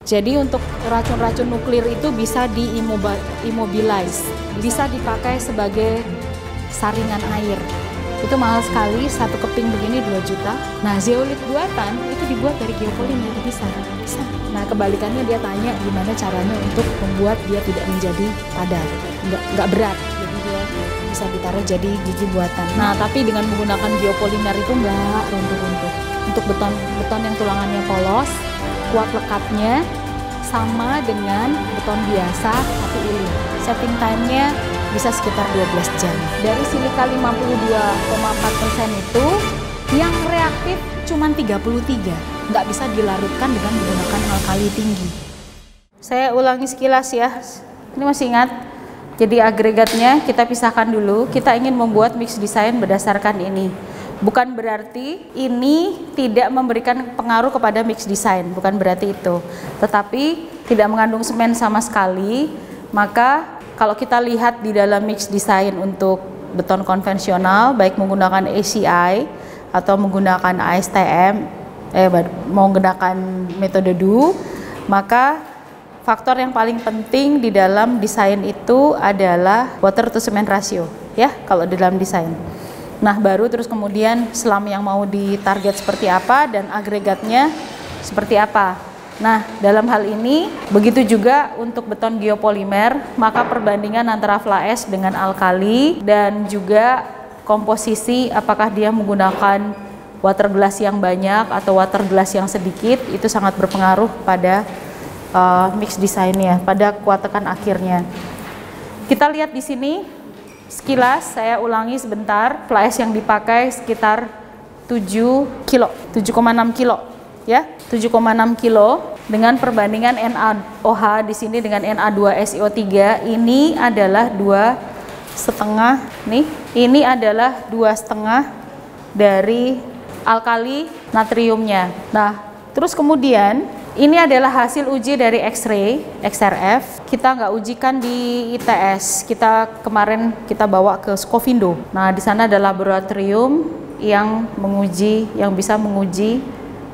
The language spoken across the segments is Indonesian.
Jadi untuk racun-racun nuklir itu bisa di-immobilize, bisa dipakai sebagai saringan air. Itu mahal sekali, satu keping begini 2 juta. Nah, zeolit buatan itu dibuat dari geopolimer, bisa. Nah, kebalikannya dia tanya gimana caranya untuk membuat dia tidak menjadi padat, nggak berat. Jadi dia bisa ditaruh jadi gigi buatan. Nah, tapi dengan menggunakan geopolimer itu nggak runtuh-runtuh. Untuk beton yang tulangannya polos, kuat lekatnya sama dengan beton biasa tapi ulir. Setting time-nya bisa sekitar 12 jam. Dari silika 52,4% itu yang reaktif cuma 33. Nggak bisa dilarutkan dengan menggunakan alkali tinggi. Saya ulangi sekilas ya. Ini masih ingat? Jadi agregatnya kita pisahkan dulu. Kita ingin membuat mix design berdasarkan ini. Bukan berarti ini tidak memberikan pengaruh kepada mix design, bukan berarti itu. Tetapi tidak mengandung semen sama sekali, maka kalau kita lihat di dalam mix design untuk beton konvensional, baik menggunakan ACI atau menggunakan ASTM, menggunakan metode DU, maka faktor yang paling penting di dalam desain itu adalah water to cement ratio, ya, kalau di dalam desain. Nah, baru terus kemudian selam yang mau ditarget seperti apa dan agregatnya seperti apa. Nah, dalam hal ini begitu juga untuk beton geopolimer, maka perbandingan antara fly ash dengan alkali dan juga komposisi apakah dia menggunakan water glass yang banyak atau water glass yang sedikit itu sangat berpengaruh pada mix desainnya, pada kuat tekan akhirnya. Kita lihat di sini. Sekilas saya ulangi sebentar, fly ash yang dipakai sekitar 7 kilo, 7,6 kilo ya, 7,6 kilo dengan perbandingan NaOH di sini dengan Na2SiO3 ini adalah 2,5 nih, ini adalah 2,5 dari alkali natriumnya. Nah, terus kemudian ini adalah hasil uji dari X-ray, XRF. Kita nggak ujikan di ITS. Kemarin kita bawa ke Scovindo. Nah, di sana ada laboratorium yang bisa menguji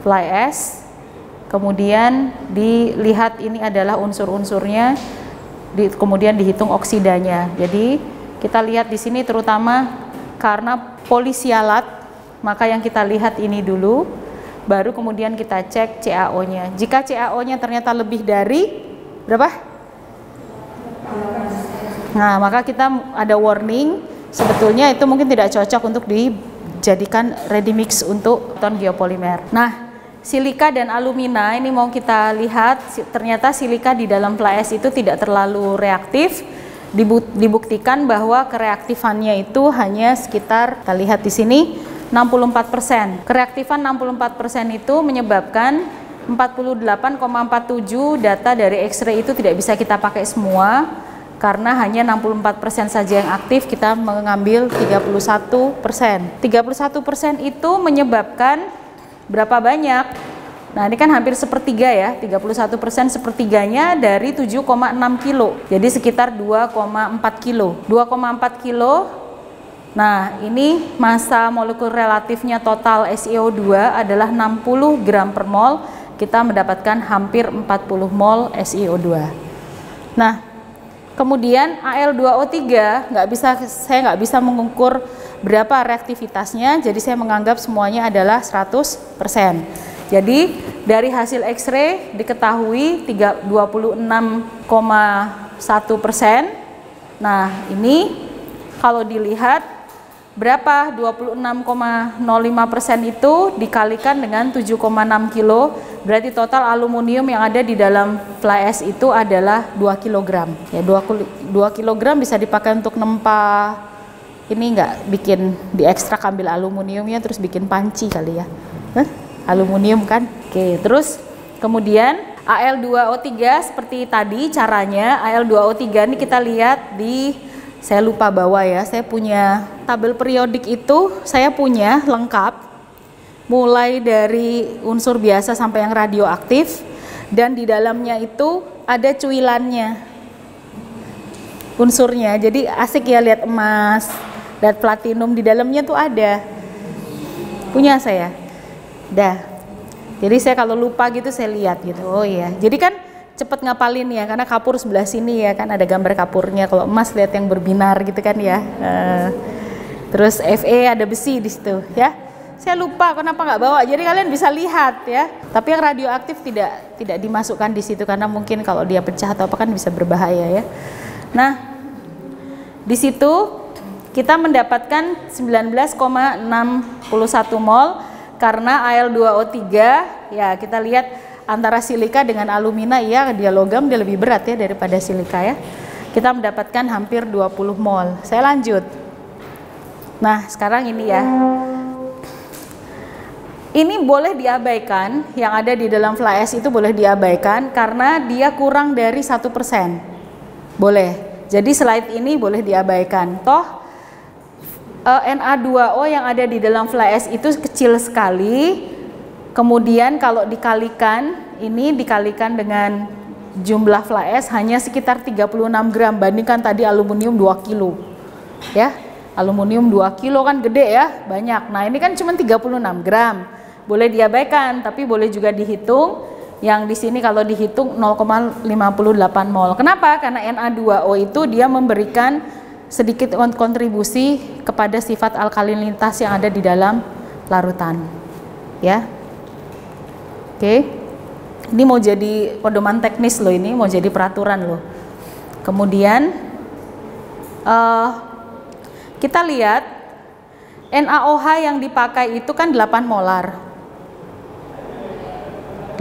fly ash. Kemudian dilihat ini adalah unsur-unsurnya, kemudian dihitung oksidanya. Jadi kita lihat di sini terutama karena polisialat, maka yang kita lihat ini dulu. Baru kemudian kita cek CaO-nya. Jika CaO-nya ternyata lebih dari berapa? Nah, maka kita ada warning. Sebetulnya itu mungkin tidak cocok untuk dijadikan ready mix untuk beton geopolimer. Nah, silika dan alumina ini mau kita lihat. Ternyata silika di dalam fly ash itu tidak terlalu reaktif. Dibuktikan bahwa kereaktifannya itu hanya sekitar, kita lihat di sini, 64%. Kereaktifan 64% itu menyebabkan 48,47 data dari X-ray itu tidak bisa kita pakai semua karena hanya 64% saja yang aktif, kita mengambil 31%. 31% itu menyebabkan berapa banyak? Nah, ini kan hampir sepertiga ya, 31% sepertiganya dari 7,6 kilo. Jadi sekitar 2,4 kilo. 2,4 kilo. Nah, ini massa molekul relatifnya total SiO2 adalah 60 gram per mol. Kita mendapatkan hampir 40 mol SiO2. Nah, kemudian Al2O3 saya nggak bisa mengukur berapa reaktivitasnya, jadi saya menganggap semuanya adalah 100%. Jadi dari hasil X-ray diketahui 26,1%. Nah, ini kalau dilihat berapa 26,05% itu dikalikan dengan 7,6 kilo, berarti total aluminium yang ada di dalam fly ash itu adalah 2 kg. Ya, 2 kg bisa dipakai untuk nempa ini enggak, bikin diekstrak, ambil aluminiumnya terus bikin panci kali ya. Aluminium kan. Oke, terus kemudian Al2O3 seperti tadi caranya. Al2O3 ini kita lihat saya lupa bawa ya, saya punya tabel periodik itu, saya punya lengkap, mulai dari unsur biasa sampai yang radioaktif, dan di dalamnya itu ada cuilannya, unsurnya, jadi asik ya lihat emas, lihat platinum, di dalamnya tuh ada, punya saya, dah. Jadi saya kalau lupa gitu saya lihat gitu. Oh iya. Jadi kan cepet ngapalin ya, karena kapur sebelah sini ya kan, ada gambar kapurnya. Kalau emas lihat yang berbinar gitu kan ya. Terus Fe ada besi di situ ya. Saya lupa kenapa nggak bawa. Jadi kalian bisa lihat ya. Tapi yang radioaktif tidak dimasukkan di situ karena mungkin kalau dia pecah atau apa kan bisa berbahaya ya. Nah, di situ kita mendapatkan 19,61 mol karena Al2O3 ya, kita lihat antara silika dengan alumina ya, dia logam, dia lebih berat ya daripada silika ya. Kita mendapatkan hampir 20 mol. Saya lanjut. Nah, sekarang ini ya. Ini boleh diabaikan, yang ada di dalam fly ash itu boleh diabaikan karena dia kurang dari 1%. Boleh. Jadi slide ini boleh diabaikan. Toh Na2O yang ada di dalam fly ash itu kecil sekali. Kemudian kalau dikalikan, ini dikalikan dengan jumlah fly ash hanya sekitar 36 gram. Bandingkan tadi aluminium 2 kilo. Ya, aluminium 2 kilo kan gede ya, banyak. Nah, ini kan cuma 36 gram. Boleh diabaikan, tapi boleh juga dihitung. Yang di sini kalau dihitung 0,58 mol. Kenapa? Karena Na2O itu dia memberikan sedikit kontribusi kepada sifat alkalinitas yang ada di dalam larutan. Ya. Oke. Ini mau jadi pedoman teknis loh, ini mau jadi peraturan loh. Kemudian kita lihat NaOH yang dipakai itu kan 8 molar.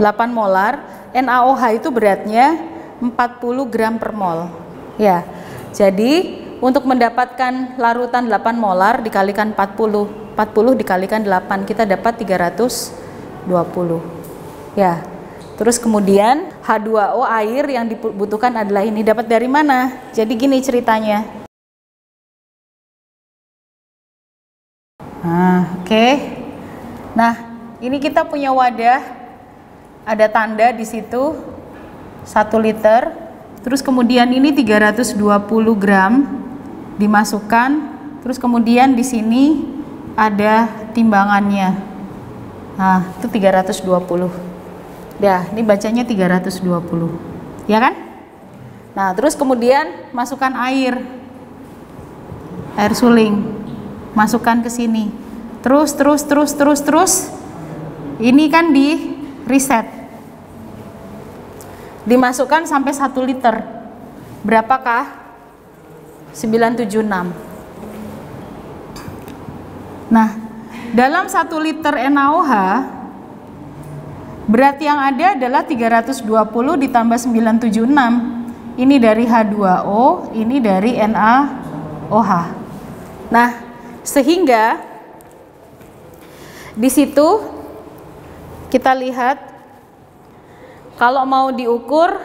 8 molar, NaOH itu beratnya 40 gram per mol. Ya. Jadi untuk mendapatkan larutan 8 molar dikalikan 40 dikalikan 8, kita dapat 320. Ya. Terus kemudian H2O air yang dibutuhkan adalah ini. Dapat dari mana? Jadi gini ceritanya. Nah, oke. Nah, ini kita punya wadah. Ada tanda di situ 1 liter. Terus kemudian ini 320 gram dimasukkan. Terus kemudian di sini ada timbangannya. Nah, itu 320. Ya, ini bacanya 320. Ya kan? Nah, terus kemudian masukkan air suling. Masukkan ke sini. Terus. Ini kan di reset. Dimasukkan sampai 1 liter. Berapakah? 976. Nah, dalam 1 liter NaOH berat yang ada adalah 320 ditambah 976. Ini dari H2O, ini dari NaOH. Nah, sehingga di situ kita lihat kalau mau diukur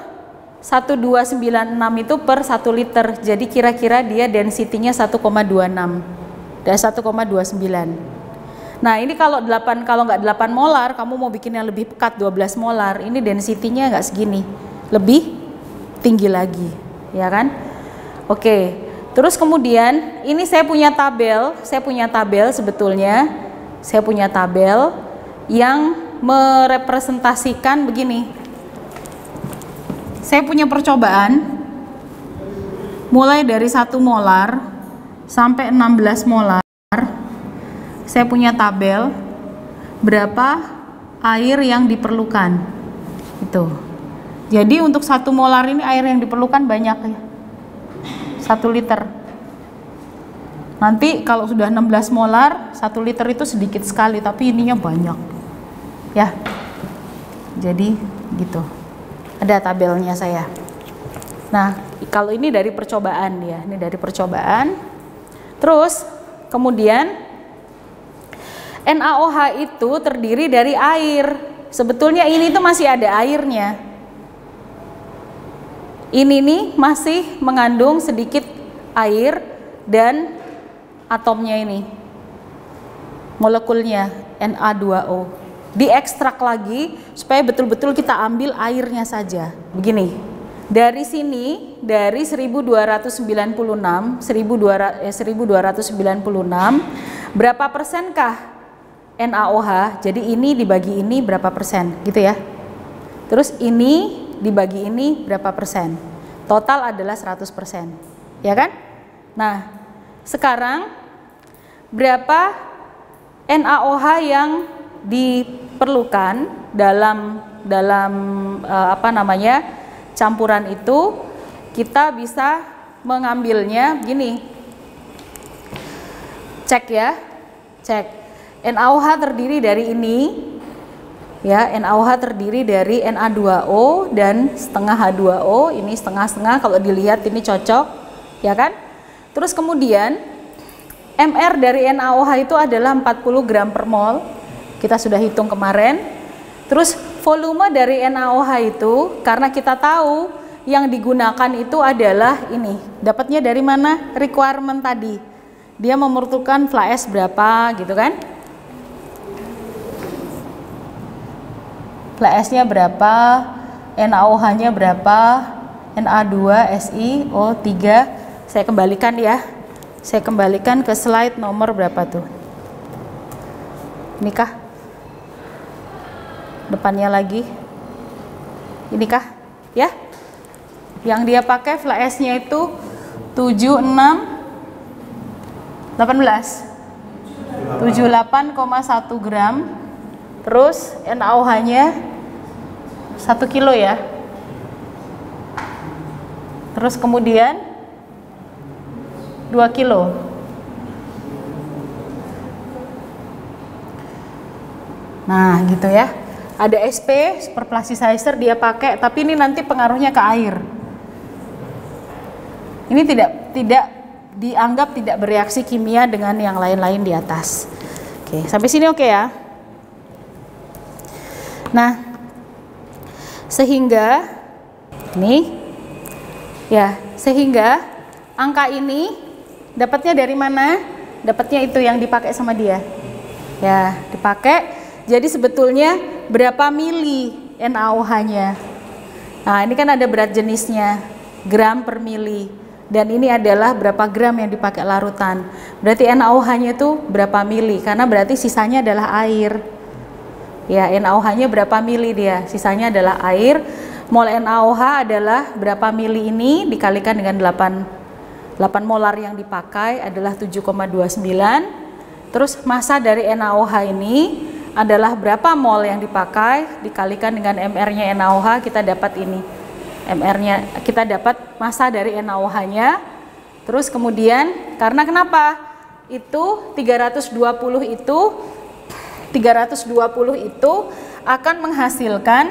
1296 itu per 1 liter. Jadi kira-kira dia density-nya 1,26 dan 1,29. Nah, ini kalau nggak 8 molar, kamu mau bikin yang lebih pekat 12 molar, ini density-nya nggak segini, lebih tinggi lagi, ya kan? Oke. Terus kemudian ini saya punya tabel sebetulnya. Saya punya tabel yang merepresentasikan begini. Saya punya percobaan mulai dari 1 molar sampai 16 molar. Saya punya tabel berapa air yang diperlukan. Itu. Jadi untuk 1 molar ini air yang diperlukan banyak ya. 1 liter. Nanti kalau sudah 16 molar, 1 liter itu sedikit sekali, tapi ininya banyak. Ya. Jadi gitu. Ada tabelnya saya. Nah, kalau ini dari percobaan ya, ini dari percobaan. Terus kemudian NaOH itu terdiri dari air. Sebetulnya ini tuh masih ada airnya. Ini nih masih mengandung sedikit air dan atomnya ini. Molekulnya Na2O. Diekstrak lagi supaya betul-betul kita ambil airnya saja. Begini. Dari sini, dari 1296, berapa persenkah NaOH, jadi ini dibagi ini berapa persen gitu ya. Terus ini dibagi ini berapa persen. Total adalah 100%. Ya kan? Nah, sekarang berapa NaOH yang diperlukan dalam campuran itu? Kita bisa mengambilnya gini. Cek ya. Cek. NaOH terdiri dari ini. Ya, NaOH terdiri dari Na2O dan setengah H2O, ini setengah-setengah, kalau dilihat ini cocok, ya kan? Terus kemudian MR dari NaOH itu adalah 40 gram per mol, kita sudah hitung kemarin. Terus volume dari NaOH itu, karena kita tahu yang digunakan itu adalah ini, dapatnya dari mana? Requirement tadi, dia memerlukan fly ash berapa gitu kan? Fly ash-nya berapa, NaOH-nya berapa, Na2SiO3. Saya kembalikan ya. Saya kembalikan ke slide nomor berapa tuh? Inikah? Depannya lagi. Inikah? Ya. Yang dia pakai fly ash-nya itu 76 18 78,1 gram. Terus NaOH-nya 1 kilo ya. Terus kemudian 2 kilo. Nah, gitu ya. Ada SP, super plasticizer dia pakai, tapi ini nanti pengaruhnya ke air. Ini tidak dianggap tidak bereaksi kimia dengan yang lain-lain di atas. Oke, sampai sini oke ya. Nah, sehingga ini ya, sehingga angka ini dapatnya dari mana? Dapatnya itu yang dipakai sama dia. Ya, dipakai. Jadi sebetulnya berapa mili NaOH-nya? Nah, ini kan ada berat jenisnya, gram per mili. Dan ini adalah berapa gram yang dipakai larutan. Berarti NaOH-nya itu berapa mili? Karena berarti sisanya adalah air. Ya, NaOH-nya berapa mili dia? Sisanya adalah air. Mol NaOH adalah berapa mili ini dikalikan dengan 8 molar yang dipakai adalah 7,29. Terus massa dari NaOH ini adalah berapa mol yang dipakai dikalikan dengan MR-nya NaOH, kita dapat ini. MR-nya kita dapat massa dari NaOH-nya. Terus kemudian karena kenapa? Itu 320 itu akan menghasilkan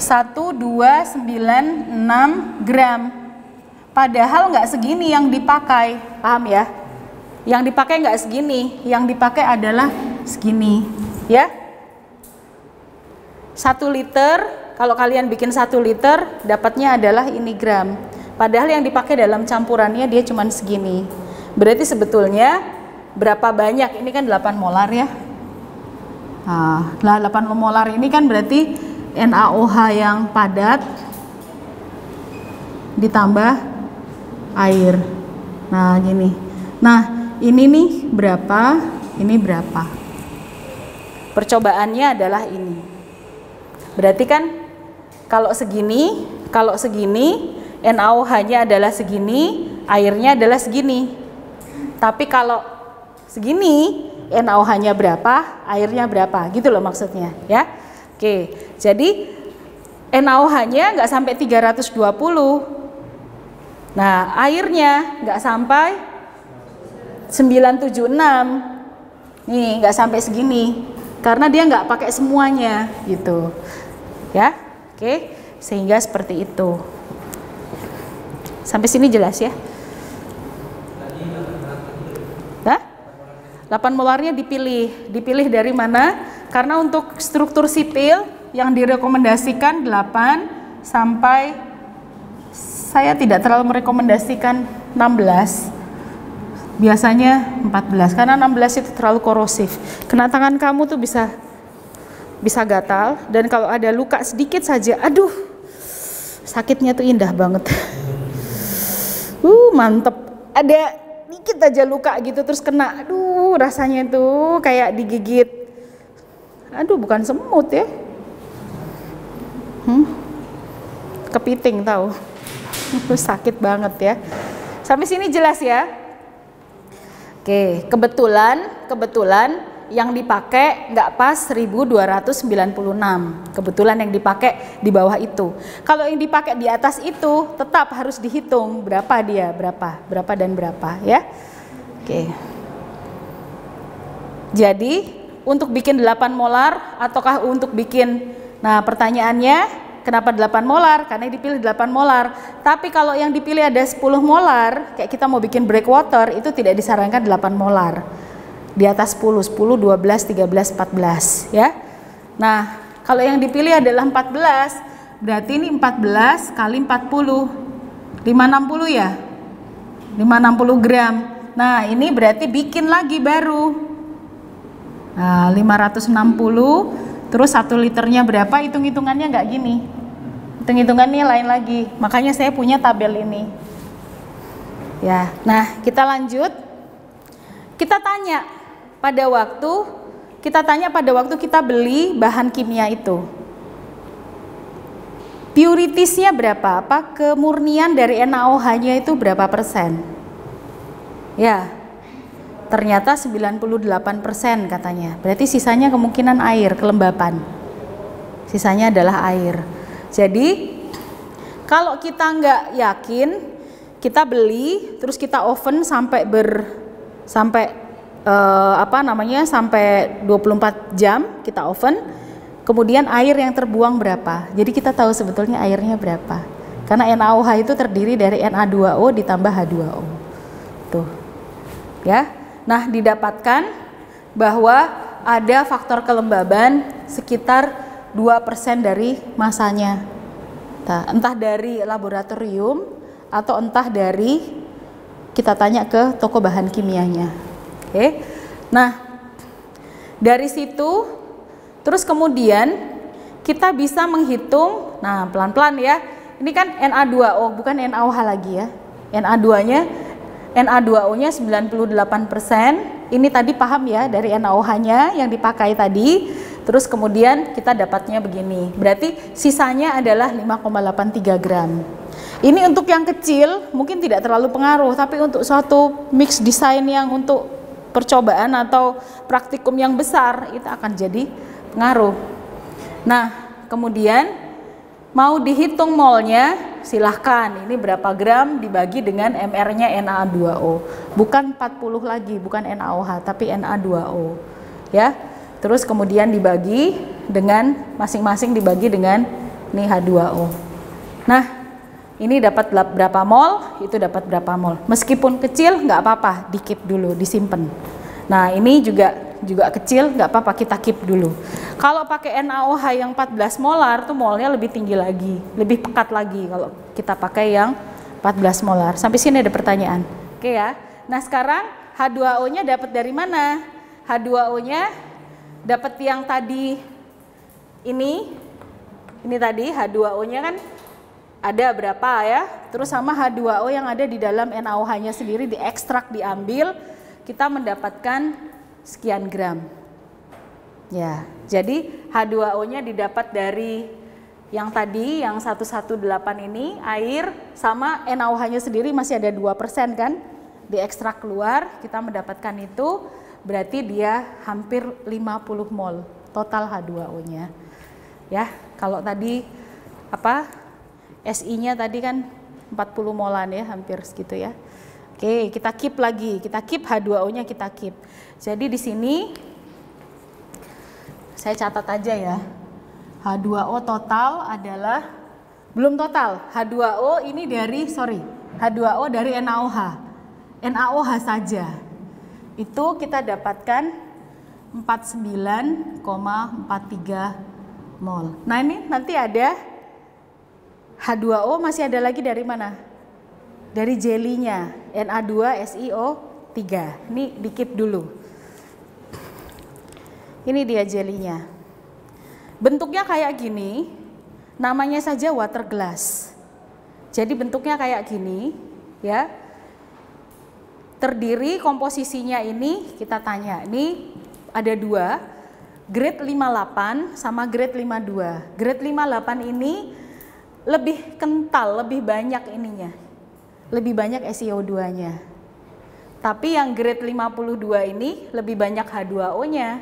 1296 gram. Padahal nggak segini yang dipakai, paham ya? Yang dipakai nggak segini, yang dipakai adalah segini, ya. 1 liter, kalau kalian bikin 1 liter, dapatnya adalah ini gram. Padahal yang dipakai dalam campurannya dia cuma segini. Berarti sebetulnya berapa banyak? Ini kan 8 molar ya. Nah, 8 molar ini kan berarti NaOH yang padat ditambah air. Nah, gini. Nah, ini nih berapa? Ini berapa? Percobaannya adalah ini. Berarti kan kalau segini NaOH-nya adalah segini, airnya adalah segini. Tapi kalau segini NaOH-nya berapa, airnya berapa, gitu loh maksudnya ya. Oke, jadi NaOH-nya nggak sampai 320. Nah, airnya nggak sampai 976. Nih, nggak sampai segini. Karena dia nggak pakai semuanya gitu. Ya. Oke, sehingga seperti itu. Sampai sini jelas ya? 8 molarnya dipilih dari mana? Karena untuk struktur sipil yang direkomendasikan 8 sampai, saya tidak terlalu merekomendasikan 16, biasanya 14, karena 16 itu terlalu korosif. Kena tangan kamu tuh bisa gatal, dan kalau ada luka sedikit saja, aduh, sakitnya tuh indah banget. Mantep. Ada dikit aja luka gitu terus kena, aduh rasanya tuh kayak digigit, aduh bukan semut ya, kepiting tahu, sakit banget ya. Sampai sini jelas ya? Oke, kebetulan yang dipakai nggak pas 1296. Kebetulan yang dipakai di bawah itu. Kalau yang dipakai di atas itu tetap harus dihitung berapa dia, berapa dan berapa ya. Oke. Jadi untuk bikin 8 molar ataukah untuk bikin, nah pertanyaannya kenapa 8 molar? Karena dipilih 8 molar. Tapi kalau yang dipilih ada 10 molar, kayak kita mau bikin breakwater, itu tidak disarankan 8 molar. Di atas 10, 12, 13, 14 ya. Nah, kalau yang dipilih adalah 14, berarti ini 14 kali 40. 560 ya? 560 gram. Nah, ini berarti bikin lagi baru. Nah, 560, terus 1 liternya berapa? Hitung-hitungannya nggak gini. Hitung-hitungannya lain lagi. Makanya saya punya tabel ini. Ya, nah kita lanjut. Kita tanya pada waktu kita beli bahan kimia itu. Puritiesnya berapa? Apa kemurnian dari NaOH-nya itu berapa persen? Ya, ternyata 98% katanya. Berarti sisanya kemungkinan air, kelembapan. Sisanya adalah air. Jadi kalau kita nggak yakin, kita beli terus kita oven sampai sampai 24 jam kita oven. Kemudian air yang terbuang berapa? Jadi kita tahu sebetulnya airnya berapa. Karena NaOH itu terdiri dari Na2O ditambah H2O. Tuh. Ya. Nah, didapatkan bahwa ada faktor kelembaban sekitar 2% dari masanya. Nah, entah dari laboratorium atau entah dari kita tanya ke toko bahan kimianya. Oke. Nah, dari situ terus kemudian kita bisa menghitung, nah pelan-pelan ya. Ini kan Na2O bukan NaOH lagi ya. Na2O-nya 98%. Ini tadi paham ya dari NaOH-nya yang dipakai tadi. Terus kemudian kita dapatnya begini. Berarti sisanya adalah 5,83 gram. Ini untuk yang kecil mungkin tidak terlalu pengaruh, tapi untuk suatu mix design yang untuk percobaan atau praktikum yang besar itu akan jadi pengaruh. Nah, kemudian mau dihitung molnya, silahkan. Ini berapa gram dibagi dengan MR-nya Na2O. Bukan 40 lagi, bukan NaOH, tapi Na2O. Ya. Terus kemudian dibagi dengan masing-masing dibagi dengan nih H2O. Nah, ini dapat berapa mol, itu dapat berapa mol. Meskipun kecil nggak apa-apa, di-keep dulu, disimpan. Nah, ini juga kecil, nggak apa-apa, kita keep dulu. Kalau pakai NaOH yang 14 molar tuh molnya lebih tinggi lagi, lebih pekat lagi kalau kita pakai yang 14 molar. Sampai sini ada pertanyaan. Oke ya. Nah, sekarang H2O-nya dapat dari mana? H2O-nya dapat yang tadi ini tadi H2O-nya kan ada berapa ya? Terus sama H2O yang ada di dalam NaOH-nya sendiri diekstrak, diambil, kita mendapatkan sekian gram. Ya, jadi H2O-nya didapat dari yang tadi, yang 118 ini, air, sama NaOH-nya sendiri masih ada 2% kan? Diekstrak keluar, kita mendapatkan itu, berarti dia hampir 50 mol total H2O-nya. Ya, kalau tadi apa? SI-nya tadi kan 40 molan ya, hampir segitu ya. Oke, kita keep lagi, kita keep H2O-nya, kita keep. Jadi di sini saya catat aja ya. H2O total adalah, belum total, H2O ini dari, H2O dari NaOH. NaOH saja. Itu kita dapatkan 49,43 mol. Nah, ini nanti ada H2O, masih ada lagi dari mana? Dari jelinya, Na2SiO3. Ini di-keep dulu. Ini dia jelinya. Bentuknya kayak gini, namanya saja water glass. Jadi bentuknya kayak gini, ya. terdiri komposisinya ini kita tanya, ini ada dua, grade 58 sama grade 52. Grade 58 ini lebih kental, lebih banyak ininya, lebih banyak SiO2-nya. Tapi yang grade 52 ini lebih banyak H2O-nya.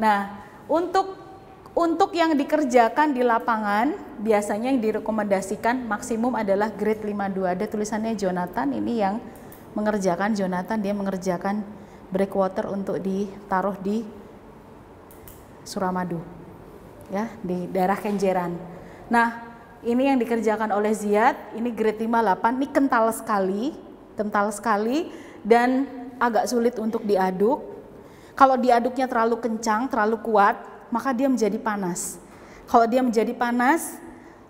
Nah, untuk yang dikerjakan di lapangan, biasanya yang direkomendasikan maksimum adalah grade 52. Ada tulisannya Jonathan, ini yang mengerjakan Jonathan, dia mengerjakan breakwater untuk ditaruh di Suramadu, ya, di daerah Kenjeran. Nah, ini yang dikerjakan oleh Ziyad, ini grade 58, ini kental sekali dan agak sulit untuk diaduk. Kalau diaduknya terlalu kencang, terlalu kuat, maka dia menjadi panas. Kalau dia menjadi panas,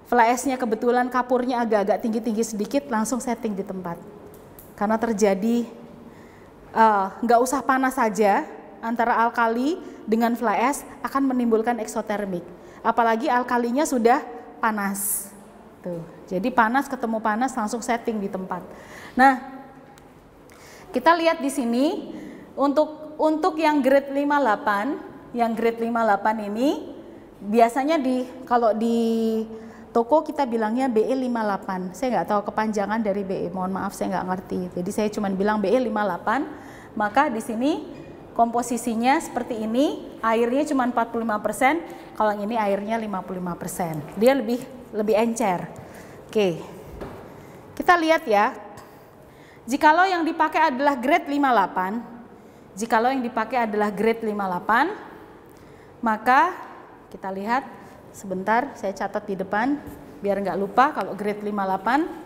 fly ash-nya kebetulan kapurnya agak-agak tinggi-tinggi sedikit, langsung setting di tempat. Karena terjadi nggak usah panas saja, antara alkali dengan fly ash akan menimbulkan eksotermik. Apalagi alkalinya sudah panas. Tuh. Jadi panas ketemu panas langsung setting di tempat. Nah, kita lihat di sini untuk yang grade 58, yang grade 58 ini biasanya kalau di toko kita bilangnya BE58. Saya nggak tahu kepanjangan dari BE, mohon maaf saya nggak ngerti. Jadi saya cuma bilang BE58. Maka di sini komposisinya seperti ini, airnya cuma 45%, kalau yang ini airnya 55%. Dia lebih encer. Oke. Kita lihat ya. Jikalau yang dipakai adalah grade 58, maka kita lihat sebentar, saya catat di depan biar nggak lupa. Kalau grade 58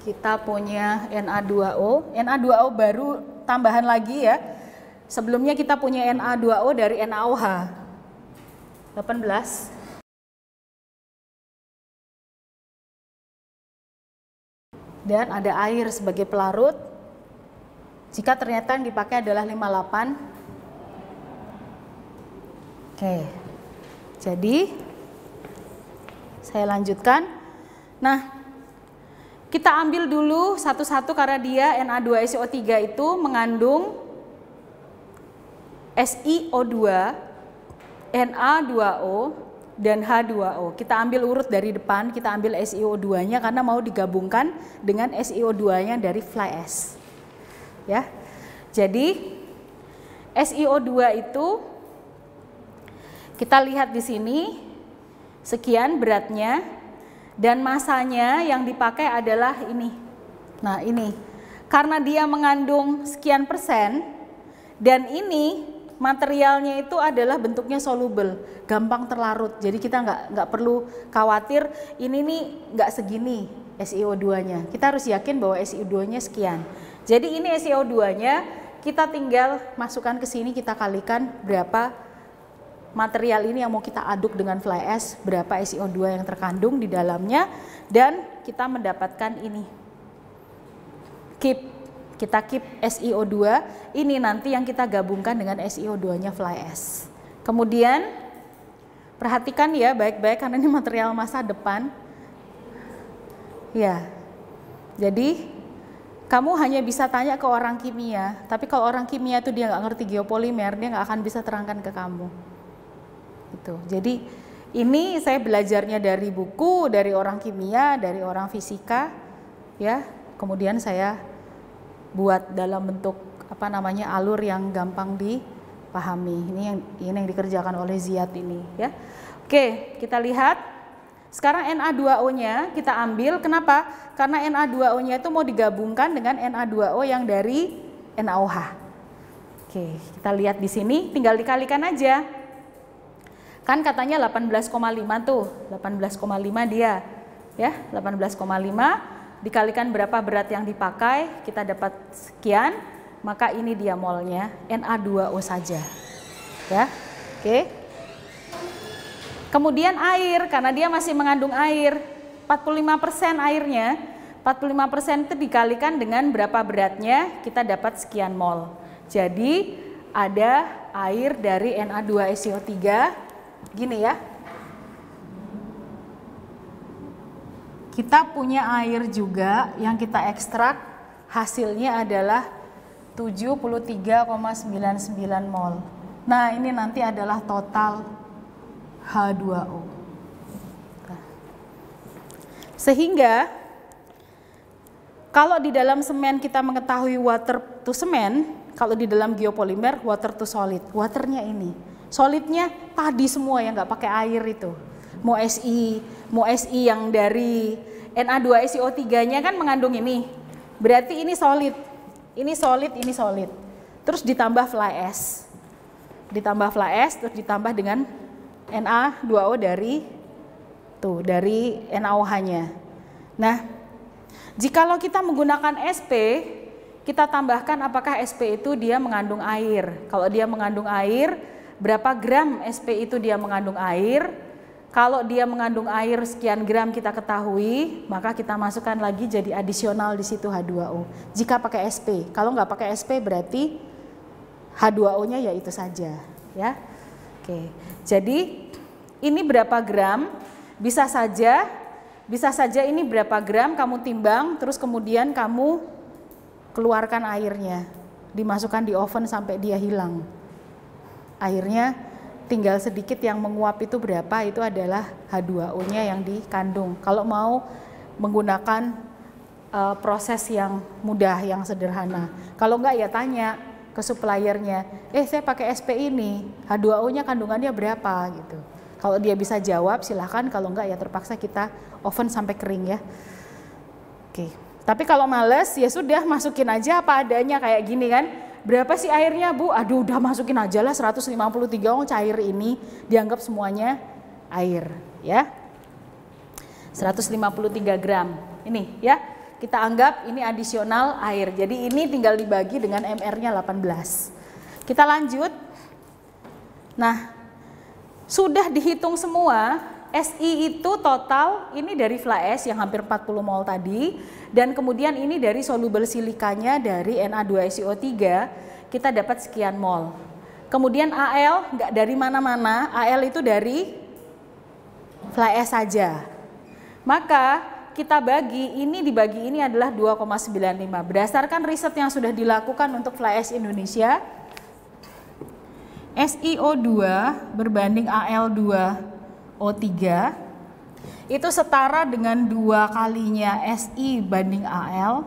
kita punya Na2O baru tambahan lagi ya. Sebelumnya kita punya Na2O dari NaOH 18. Dan ada air sebagai pelarut. Jika ternyata yang dipakai adalah 58. Oke. Jadi saya lanjutkan. Nah, kita ambil dulu satu-satu karena dia Na2SiO3 itu mengandung SiO2, Na2O, dan H2O. Kita ambil urut dari depan, kita ambil SiO2-nya karena mau digabungkan dengan SiO2-nya dari fly ash. Ya. Jadi SiO2 itu kita lihat di sini sekian beratnya. Dan masanya yang dipakai adalah ini. Nah ini, karena dia mengandung sekian persen, dan ini materialnya itu adalah bentuknya soluble, gampang terlarut. Jadi kita nggak perlu khawatir ini nih nggak segini SiO2-nya. Kita harus yakin bahwa SiO2-nya sekian. Jadi ini SiO2-nya kita tinggal masukkan ke sini, kita kalikan berapa material ini yang mau kita aduk dengan fly ash, berapa SiO2 yang terkandung di dalamnya, dan kita mendapatkan ini. Kita keep SiO2, ini nanti yang kita gabungkan dengan SiO2-nya fly ash. Kemudian perhatikan ya baik-baik karena ini material masa depan. Ya. Jadi kamu hanya bisa tanya ke orang kimia, tapi kalau orang kimia itu dia nggak ngerti geopolimer, dia nggak akan bisa terangkan ke kamu. Gitu. Jadi ini saya belajarnya dari buku, dari orang kimia, dari orang fisika, ya. Kemudian saya buat dalam bentuk alur yang gampang dipahami. Ini yang dikerjakan oleh Ziyad ini, ya. Oke, kita lihat. Sekarang Na2O-nya kita ambil. Kenapa? Karena Na2O-nya itu mau digabungkan dengan Na2O yang dari NaOH. Oke, kita lihat di sini. Tinggal dikalikan aja. Kan katanya 18,5 tuh, 18,5 dia, ya 18,5 dikalikan berapa berat yang dipakai, kita dapat sekian, maka ini dia molnya, Na2O saja, ya, oke. Kemudian air, karena dia masih mengandung air, 45% airnya, 45% itu dikalikan dengan berapa beratnya, kita dapat sekian mol. Jadi ada air dari Na2SiO3, gini ya. kita punya air juga yang kita ekstrak, hasilnya adalah 73,99 mol. Nah, ini nanti adalah total H2O. Sehingga kalau di dalam semen kita mengetahui water to semen, kalau di dalam geopolimer water to solid. Waternya ini, solidnya tadi semua yang nggak pakai air itu. Mau SI yang dari Na2SiO3-nya kan mengandung ini. Berarti ini solid. Ini solid, ini solid. Terus ditambah fly ash. Ditambah fly ash, terus ditambah dengan Na2O dari NaOH-nya. Nah, jikalau kita menggunakan SP, kita tambahkan apakah SP itu dia mengandung air. Kalau dia mengandung air, berapa gram SP itu dia mengandung air. Kalau dia mengandung air sekian gram kita ketahui, maka kita masukkan lagi jadi adisional di situ H2O. Jika pakai SP, kalau nggak pakai SP berarti H2O-nya ya itu saja, ya. Oke, jadi ini berapa gram? Bisa saja ini berapa gram kamu timbang, terus kemudian kamu keluarkan airnya, dimasukkan di oven sampai dia hilang. Airnya tinggal sedikit yang menguap itu berapa, itu adalah H2O-nya yang dikandung. Kalau mau menggunakan proses yang mudah, yang sederhana. Kalau enggak ya tanya ke suppliernya, saya pakai SP ini, H2O-nya kandungannya berapa gitu. Kalau dia bisa jawab silahkan, kalau enggak ya terpaksa kita oven sampai kering ya. Oke. Tapi kalau males ya sudah masukin aja apa adanya kayak gini kan. Berapa sih airnya Bu? Aduh udah masukin aja lah 153 cair ini, dianggap semuanya air ya. 153 gram ini ya. Kita anggap ini adisional air. Jadi ini tinggal dibagi dengan MR-nya 18. Kita lanjut. Nah, sudah dihitung semua, SI itu total ini dari fly ash yang hampir 40 mol tadi, dan kemudian ini dari soluble silikanya dari Na2SiO3 kita dapat sekian mol. Kemudian Al nggak dari mana-mana, Al itu dari fly ash saja. Maka kita bagi ini dibagi ini adalah 2,95. Berdasarkan riset yang sudah dilakukan untuk fly ash Indonesia, SiO2 berbanding Al2O3 itu setara dengan 2 kalinya Si banding Al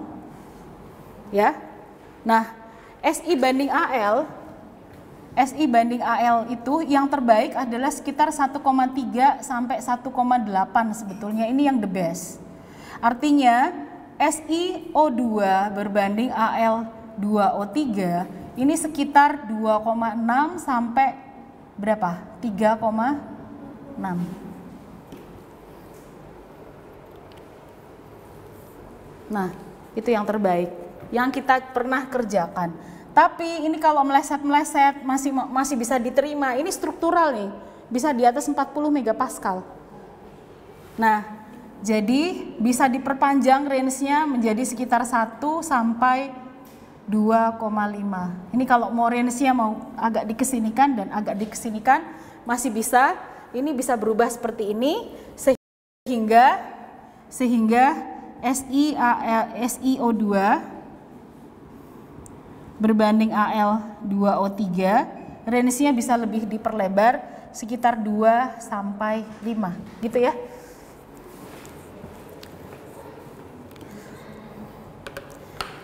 ya. Nah, Si banding Al itu yang terbaik adalah sekitar 1,3 sampai 1,8 sebetulnya, ini yang the best. Artinya SiO2 berbanding Al2O3 ini sekitar 2,6 sampai berapa? 3,6. Nah, itu yang terbaik yang kita pernah kerjakan. Tapi ini kalau meleset-meleset masih bisa diterima. Ini struktural nih, bisa di atas 40 megapascal. Nah, jadi bisa diperpanjang range-nya menjadi sekitar 1 sampai 2,5. Ini kalau mau range-nya mau agak dikesinikan dan agak dikesinikan masih bisa. Ini bisa berubah seperti ini sehingga SiO2 berbanding Al2O3 range-nya bisa lebih diperlebar sekitar 2 sampai 5 gitu ya.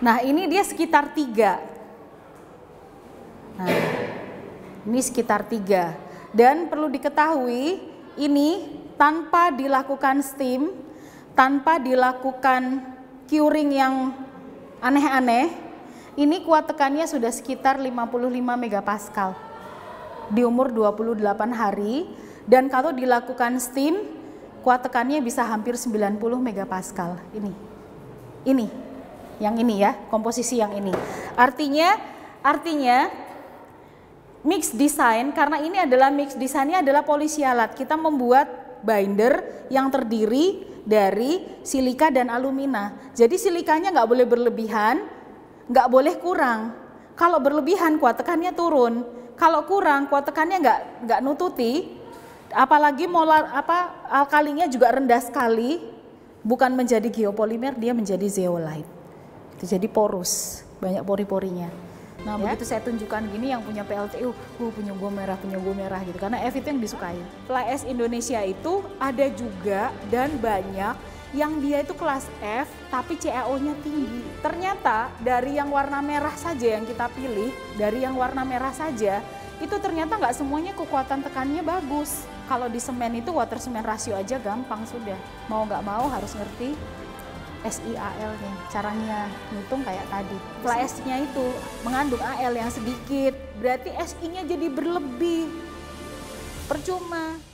Nah, ini dia sekitar 3. Nah, ini sekitar 3. Dan perlu diketahui, ini tanpa dilakukan steam, tanpa dilakukan curing yang aneh-aneh, ini kuat tekannya sudah sekitar 55 megapascal di umur 28 hari. Dan kalau dilakukan steam, kuat tekannya bisa hampir 90 megapascal. Ini. Yang ini ya, komposisi yang ini. Artinya mix design, karena ini adalah mix desainnya adalah polisialat. Kita membuat binder yang terdiri dari silika dan alumina. Jadi silikanya nggak boleh berlebihan, nggak boleh kurang. Kalau berlebihan kuat tekannya turun. Kalau kurang kuat tekannya nggak nututi. Apalagi alkalinya juga rendah sekali. bukan menjadi geopolimer, dia menjadi zeolite. Itu jadi porus, banyak pori-porinya. Nah, begitu saya tunjukkan gini, yang punya PLTU, punya gua merah gitu. Karena F itu yang disukai. Fly Ash Indonesia itu ada juga dan banyak yang dia itu kelas F tapi CaO-nya tinggi. Ternyata dari yang warna merah saja yang kita pilih, dari yang warna merah saja, itu ternyata nggak semuanya kekuatan tekannya bagus. Kalau di semen itu water semen rasio aja gampang sudah. Mau nggak mau harus ngerti SIAL-nya, caranya ngitung kayak tadi. Fly ash-nya itu mengandung AL yang sedikit, berarti SI-nya jadi berlebih. Percuma.